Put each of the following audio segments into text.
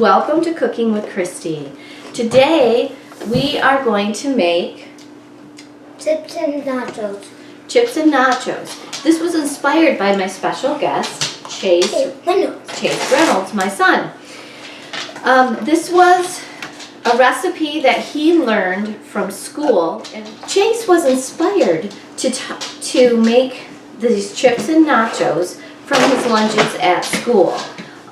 Welcome to Cooking with Kristie. Today we are going to make chips and nachos. Chips and nachos. This was inspired by my special guest, Chase Reynolds, my son. This was a recipe that he learned from school, and Chase was inspired to make these chips and nachos from his lunches at school.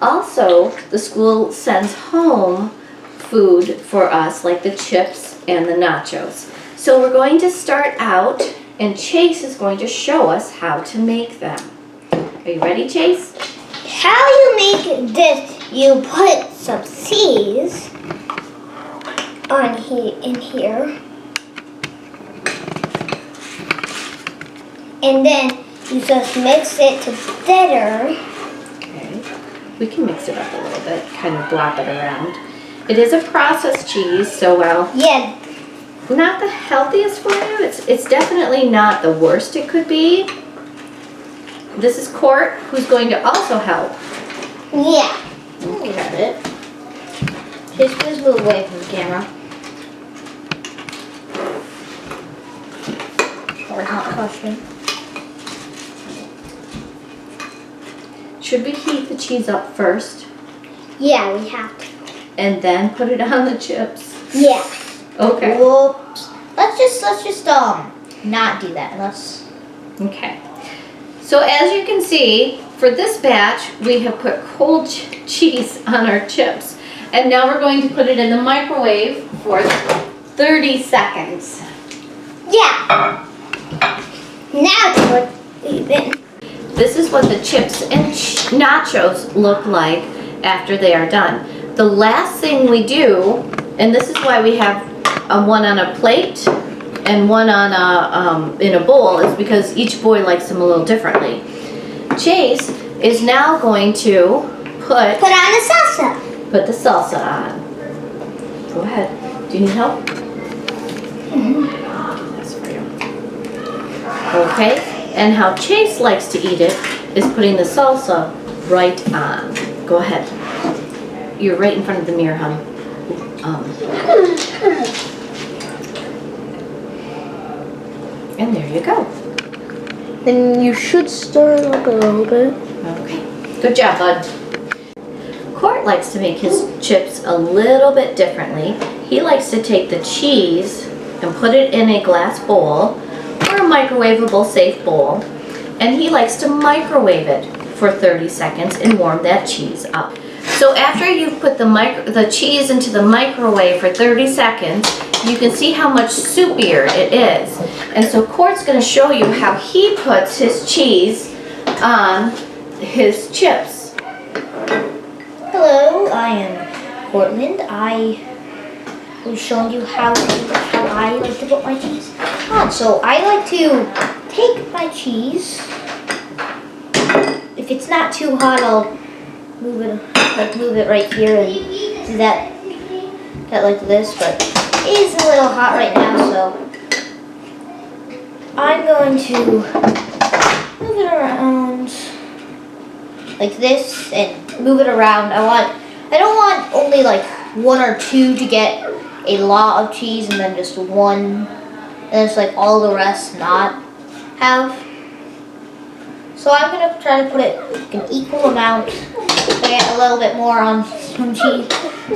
Also, the school sends home food for us, like the chips and the nachos. So we're going to start out, and Chase is going to show us how to make them. Are you ready, Chase? How you make this, you put some seeds in here. And then you just mix it together. We can mix it up a little bit, kind of blop it around. It is a processed cheese, so yeah, not the healthiest for you. It's definitely not the worst it could be. This is Court, who's going to also help. Yeah. Look at it. Just move away from the camera. Or hot question. Should we heat the cheese up first? Yeah, we have to. And then put it on the chips? Yeah. Okay. Whoops. Let's just not do that. Okay. So as you can see, for this batch, we have put cold cheese on our chips. And now we're going to put it in the microwave for 30 seconds. Yeah. Now to put it in. This is what the chips and nachos look like after they are done. The last thing we do, and this is why we have one on a plate and one on in a bowl, is because each boy likes them a little differently. Chase is now going to put on the salsa. Put the salsa on. Go ahead. Do you need help? That's for you. Okay. And how Chase likes to eat it is putting the salsa right on. Go ahead. You're right in front of the mirror, hon. And there you go. Then you should stir it up a little bit. Okay. Good job, bud. Court likes to make his chips a little bit differently. He likes to take the cheese and put it in a glass bowl, or a microwavable safe bowl, and he likes to microwave it for 30 seconds and warm that cheese up. So after you've put the cheese into the microwave for 30 seconds, you can see how much soupier it is. And so Court's going to show you how he puts his cheese on his chips. Hello, I am Cortland. I was showing you how I like to put my cheese on. So I like to take my cheese. If it's not too hot, I'll move it right here and do that like this. But it is a little hot right now, so I'm going to move it around like this and move it around. I don't want only like one or two to get a lot of cheese and then just one, and it's like all the rest not have. So I'm going to try to put it like an equal amount. If I get a little bit more on some cheese,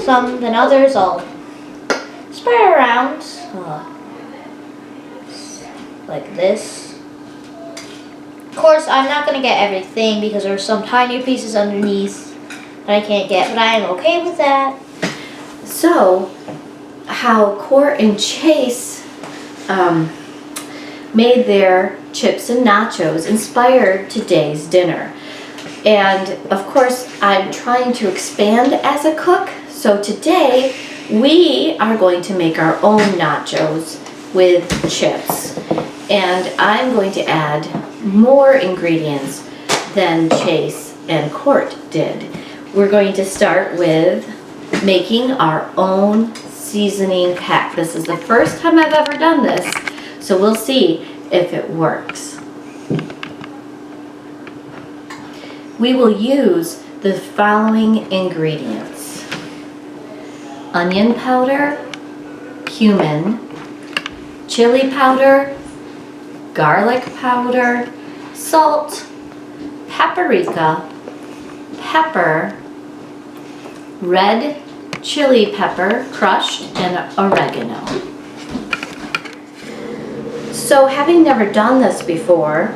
some than others, I'll spread it around like this. Of course, I'm not going to get everything because there's some tiny pieces underneath that I can't get, but I am okay with that. So, how Court and Chase made their chips and nachos inspired today's dinner. And of course, I'm trying to expand as a cook. So today, we are going to make our own nachos with chips. And I'm going to add more ingredients than Chase and Court did. We're going to start with making our own seasoning pack. This is the first time I've ever done this, so we'll see if it works. We will use the following ingredients: onion powder, cumin, chili powder, garlic powder, salt, paprika, pepper, red chili pepper, crushed, and oregano. So having never done this before,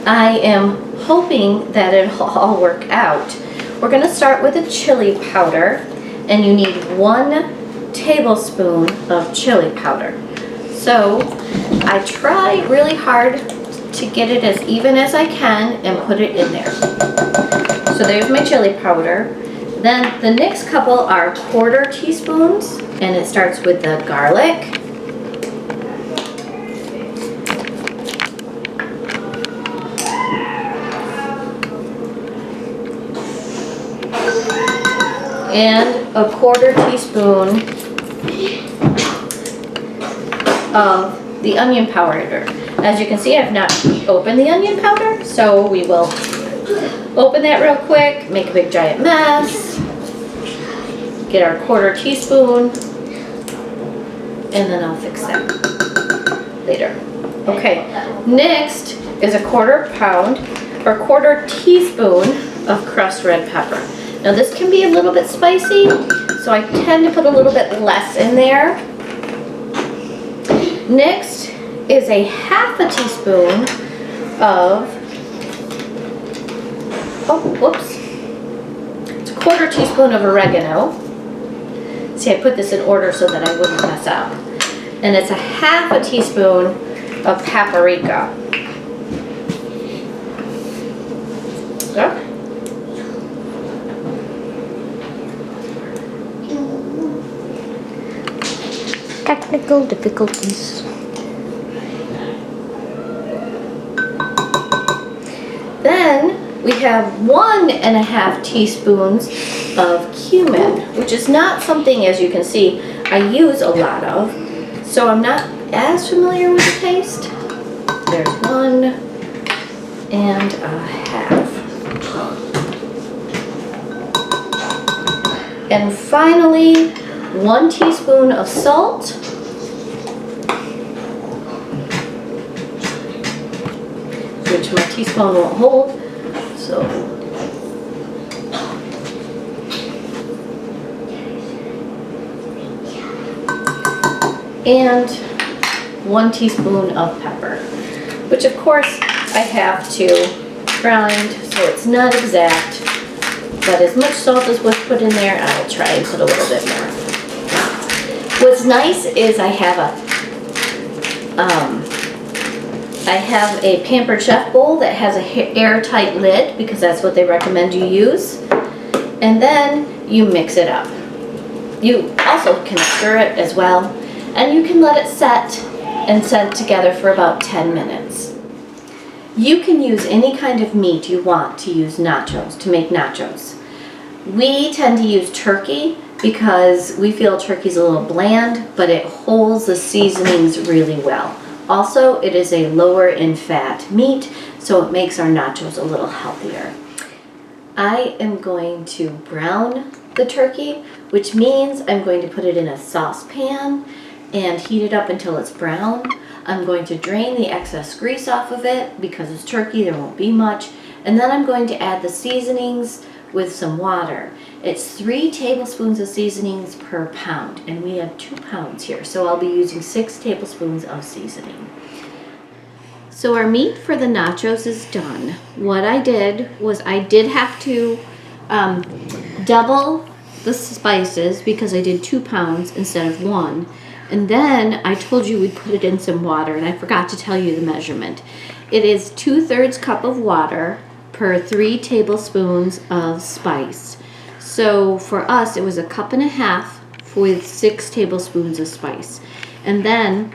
I am hoping that it'll all work out. We're going to start with a chili powder, and you need 1 tablespoon of chili powder. So I try really hard to get it as even as I can and put it in there. So there's my chili powder. Then the next couple are 1/4 teaspoons, and it starts with the garlic. And a 1/4 teaspoon of the onion powder. As you can see, I've not opened the onion powder, so we will open that real quick, make a big giant mess, get our 1/4 teaspoon, and then I'll fix that later. Okay, next is a 1/4 pound or 1/4 teaspoon of crushed red pepper. Now this can be a little bit spicy, so I tend to put a little bit less in there. Next is a 1/2 teaspoon of, it's a 1/4 teaspoon of oregano. See, I put this in order so that I wouldn't mess up. And it's a 1/2 teaspoon of paprika. Okay. Technical difficulties. Then we have 1.5 teaspoons of cumin, which is not something, as you can see, I use a lot of, so I'm not as familiar with the taste. There's 1.5. And finally, 1 teaspoon of salt, which my teaspoon won't hold, so and 1 teaspoon of pepper, which of course I have to grind, so it's not exact, but as much salt as was put in there, I'll try and put a little bit more. What's nice is I have a Pampered Chef bowl that has a airtight lid because that's what they recommend you use. And then you mix it up. You also can stir it as well, and you can let it set and set together for about 10 minutes. You can use any kind of meat you want to use nachos, to make nachos. We tend to use turkey because we feel turkey's a little bland, but it holds the seasonings really well. Also, it is a lower in fat meat, so it makes our nachos a little healthier. I am going to brown the turkey, which means I'm going to put it in a saucepan and heat it up until it's brown. I'm going to drain the excess grease off of it because it's turkey, there won't be much. And then I'm going to add the seasonings with some water. It's 3 tablespoons of seasonings per pound, and we have 2 pounds here, so I'll be using 6 tablespoons of seasoning. So our meat for the nachos is done. What I did was I did have to double the spices because I did 2 pounds instead of 1. And then I told you we'd put it in some water, and I forgot to tell you the measurement. It is 2/3 cup of water per 3 tablespoons of spice. So for us, it was 1.5 cups with 6 tablespoons of spice. And then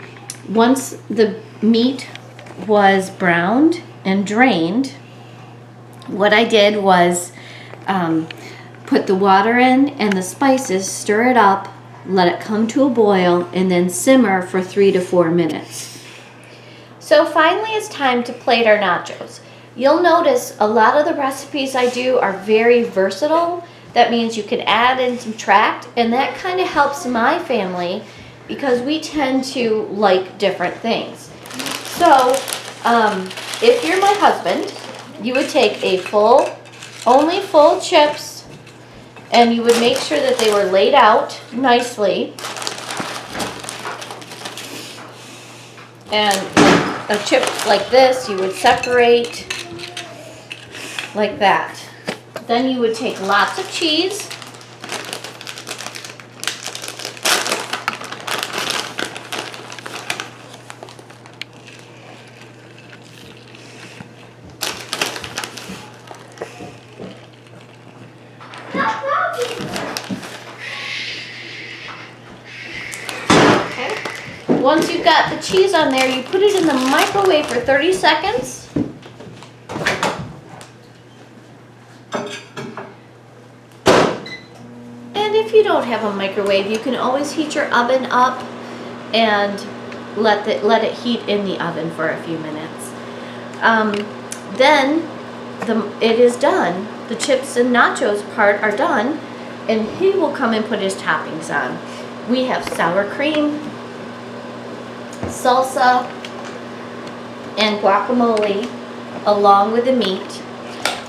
once the meat was browned and drained, what I did was put the water in and the spices, stir it up, let it come to a boil, and then simmer for 3 to 4 minutes. So finally it's time to plate our nachos. You'll notice a lot of the recipes I do are very versatile. That means you can add and subtract, and that kind of helps my family because we tend to like different things. So, if you're my husband, you would take only full chips, and you would make sure that they were laid out nicely. And a chip like this, you would separate like that. Then you would take lots of cheese. Okay. Once you've got the cheese on there, you put it in the microwave for 30 seconds. If you don't have a microwave, you can always heat your oven up and let it heat in the oven for a few minutes. Then it is done. The chips and nachos part are done, and he will come and put his toppings on. We have sour cream, salsa, and guacamole along with the meat.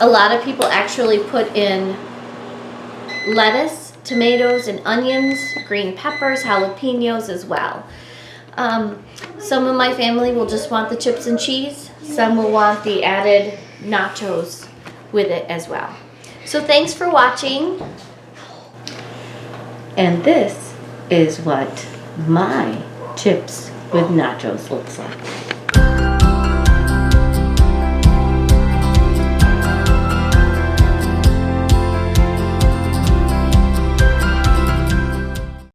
A lot of people actually put in lettuce, tomatoes and onions, green peppers, jalapenos as well. Some of my family will just want the chips and cheese. Some will want the added nachos with it as well. So thanks for watching. And this is what my chips with nachos looks like.